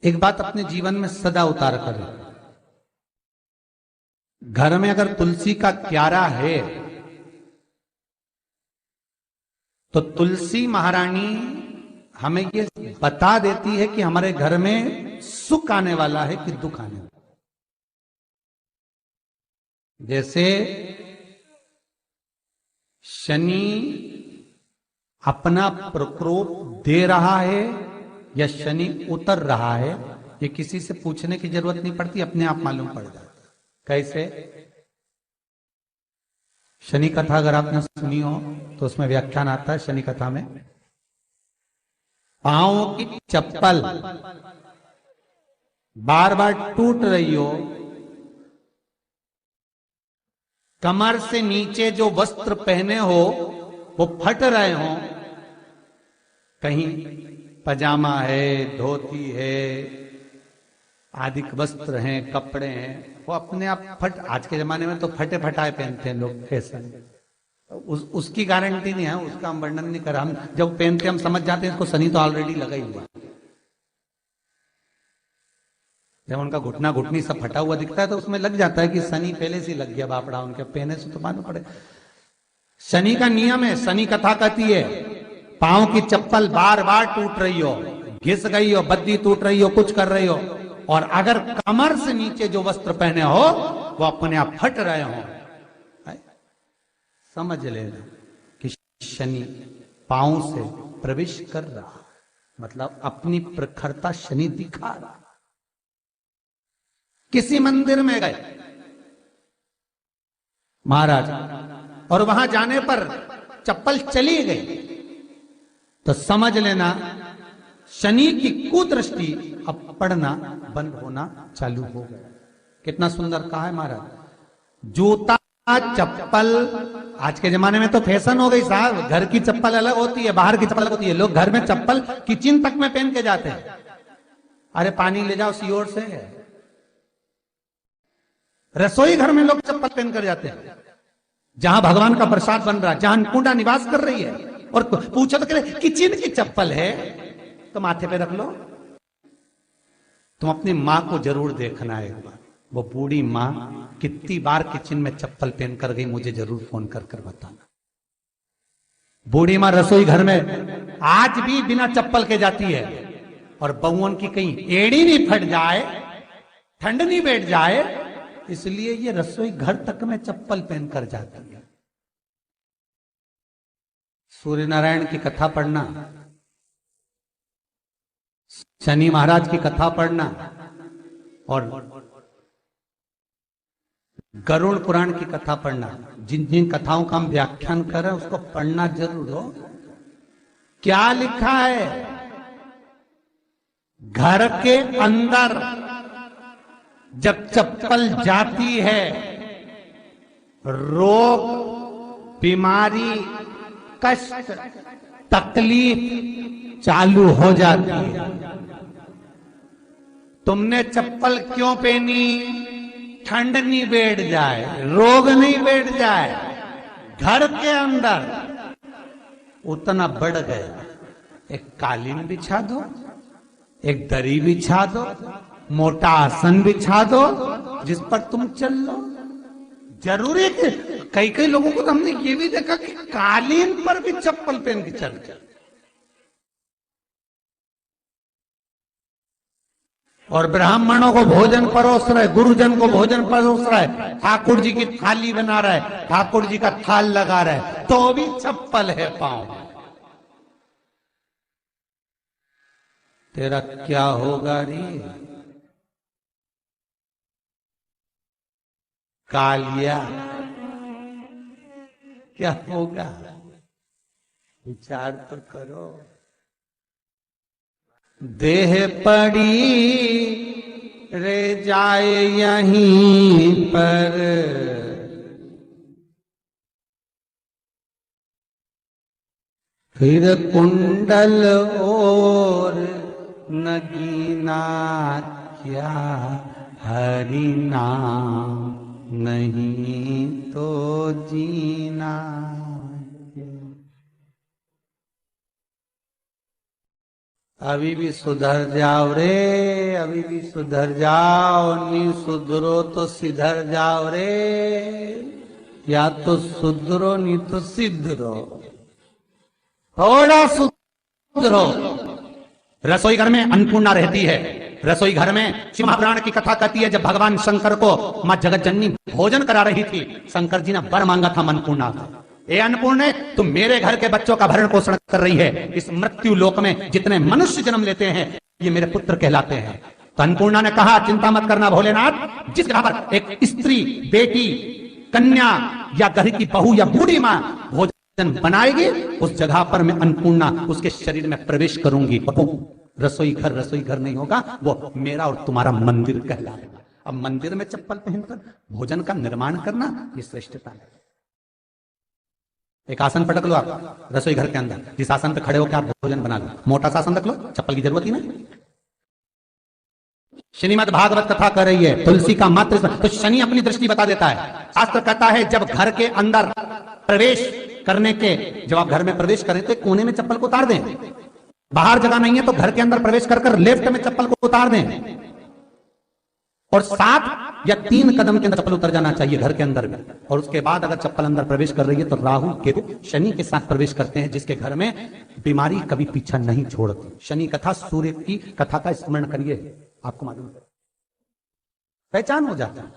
एक बात अपने जीवन में सदा उतार कर रखें। घर में अगर तुलसी का क्यारा है तो तुलसी महारानी हमें ये बता देती है कि हमारे घर में सुख आने वाला है कि दुख आने वाला है। जैसे शनि अपना प्रकोप दे रहा है या शनि उतर रहा है, ये किसी से पूछने की जरूरत नहीं पड़ती, अपने आप मालूम पड़ जाता। कैसे? शनि कथा अगर आपने सुनी हो तो उसमें व्याख्यान आता है शनि कथा में, पांव की चप्पल बार बार टूट रही हो, कमर से नीचे जो वस्त्र पहने हो वो फट रहे हो, कहीं पजामा है, धोती है, आदि वस्त्र हैं, कपड़े हैं, वो अपने आप फट। आज के जमाने में तो फटे फटाए पहनते हैं लोग, फैशन। उसकी गारंटी नहीं है, उसका हम वर्णन नहीं कर रहा। हम जब पहनते हम समझ जाते हैं इसको शनि तो ऑलरेडी लगा ही हुआ। जब उनका घुटना घुटनी सब फटा हुआ दिखता है तो उसमें लग जाता है कि शनि पहले से लग गया बापड़ा, उनके पहने से तो मालूम पड़े। शनि का नियम है, शनि कथा कहती है पांव की चप्पल बार बार टूट रही हो, घिस गई हो, बद्दी टूट रही हो, कुछ कर रही हो, और अगर कमर से नीचे जो वस्त्र पहने हो वो अपने आप फट रहे हो, समझ लेना कि शनि पांव से प्रवेश कर रहा, मतलब अपनी प्रखरता शनि दिखा रहा। किसी मंदिर में गए महाराज और वहां जाने पर चप्पल चली गई तो समझ लेना शनि की कुदृष्टि अब पड़ना बंद होना चालू हो गया। कितना सुंदर कहा है महाराज। जूता चप्पल आज के जमाने में तो फैशन हो गई साहब, घर की चप्पल अलग होती है, बाहर की चप्पल अलग होती है। लोग घर में चप्पल किचन तक में पहन के जाते हैं। अरे पानी ले जाओ सियोर से, रसोई घर में लोग चप्पल पहन कर जाते हैं, जहां भगवान का प्रसाद बन रहा है, जहां अन्नपूर्णा निवास कर रही है, और पूछो तो कह किचन की चप्पल है तो माथे पे रख लो। तुम अपनी मां को जरूर देखना है एक बार, वो बूढ़ी मां कितनी बार किचन में चप्पल पहन कर गई, मुझे जरूर फोन कर कर बताना। बूढ़ी मां रसोई घर में आज भी बिना चप्पल के जाती है, और बहुओं की कहीं एड़ी नहीं फट जाए, ठंड नहीं बैठ जाए, इसलिए ये रसोई घर तक में चप्पल पहनकर जाती है। सूर्य नारायण की कथा पढ़ना, शनि महाराज की कथा पढ़ना, और गरुड़ पुराण की कथा पढ़ना, जिन जिन कथाओं का हम व्याख्यान कर रहे हैं उसको पढ़ना जरूर हो। क्या लिखा है? घर के अंदर जब चप्पल जाती है, रोग, बीमारी, कष्ट, तकलीफ चालू हो जाती है। तुमने चप्पल क्यों पहनी? ठंड नहीं बैठ जाए, रोग नहीं बैठ जाए। घर के अंदर उतना बढ़ गया, एक कालीन बिछा दो, एक दरी बिछा दो, मोटा आसन बिछा दो, जिस पर तुम चल लो। जरूरी है कि कई कई लोगों को तो हमने ये भी देखा कि कालीन पर भी चप्पल पहन के चल। और ब्राह्मणों को भोजन परोस रहे, गुरुजन को भोजन परोस रहा है, ठाकुर जी की थाली बना रहा है, ठाकुर जी का थाल लगा रहा है, तो भी चप्पल है पांव। तेरा क्या होगा रे कालिया, क्या होगा? विचार तो करो। देह पड़ी रे जाए यहीं पर, फिर कुंडल और नगीना क्या, हरि नाम नहीं तो जीना। अभी भी सुधर जाओ रे, अभी भी सुधर जाओ, नहीं सुधरो तो सिधर जाओ रे, या तो सुधरो नहीं तो सिद्धरो, थोड़ा सुधरो। रसोई घर में अन्नपूर्णा रहती है। रसोई घर में शिव महापुराण की कथा कहती है, जब भगवान शंकर को मां जगत जननी भोजन करा रही थी, शंकर जी ने वर मांगा था अन्नपूर्णा से, ए अन्नपूर्णे तुम मेरे घर के बच्चों का भरण पोषण कर रही है, इस मृत्यु लोक में जितने मनुष्य जन्म लेते हैं ये मेरे पुत्र कहलाते हैं। तो अन्नपूर्णा ने कहा, चिंता मत करना भोलेनाथ, जिस जगह पर एक स्त्री, बेटी, कन्या या घर की बहू या बूढ़ी मां भोजन बनाएगी, उस जगह पर मैं अन्नपूर्णा उसके शरीर में प्रवेश करूंगी। रसोई घर नहीं होगा, वो मेरा और तुम्हारा मंदिर कहलाएगा। अब मंदिर में चप्पल पहनकर भोजन का निर्माण करना ये श्रेष्ठता है। एक आसन पटक लो आप रसोई घर के अंदर, जिस आसन पे खड़े होकर आप भोजन बना लो, मोटा सा आसन रख लो, चप्पल की जरूरत ही नहीं। श्रीमद् भागवत कथा कर रही है, तुलसी का मात्र, तो शनि अपनी दृष्टि बता देता है। शास्त्र कहता है जब घर के अंदर प्रवेश करने के, जब आप घर में प्रवेश करें तो कोने में चप्पल को उतार दें, बाहर जगह नहीं है तो घर के अंदर प्रवेश कर लेफ्ट में चप्पल को उतार दें, और 7 या 3 कदम के अंदर चप्पल उतर जाना चाहिए घर के अंदर में। और उसके बाद अगर चप्पल अंदर प्रवेश कर रही है तो राहु केतु शनि के साथ प्रवेश करते हैं, जिसके घर में बीमारी कभी पीछा नहीं छोड़ती। शनि कथा, सूर्य की कथा का स्मरण करिए, आपको मालूम है, पहचान हो जाता है।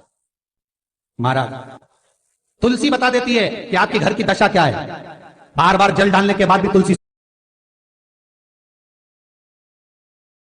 महाराज तुलसी बता देती है कि आपके घर की दशा क्या है। बार बार जल डालने के बाद भी तुलसी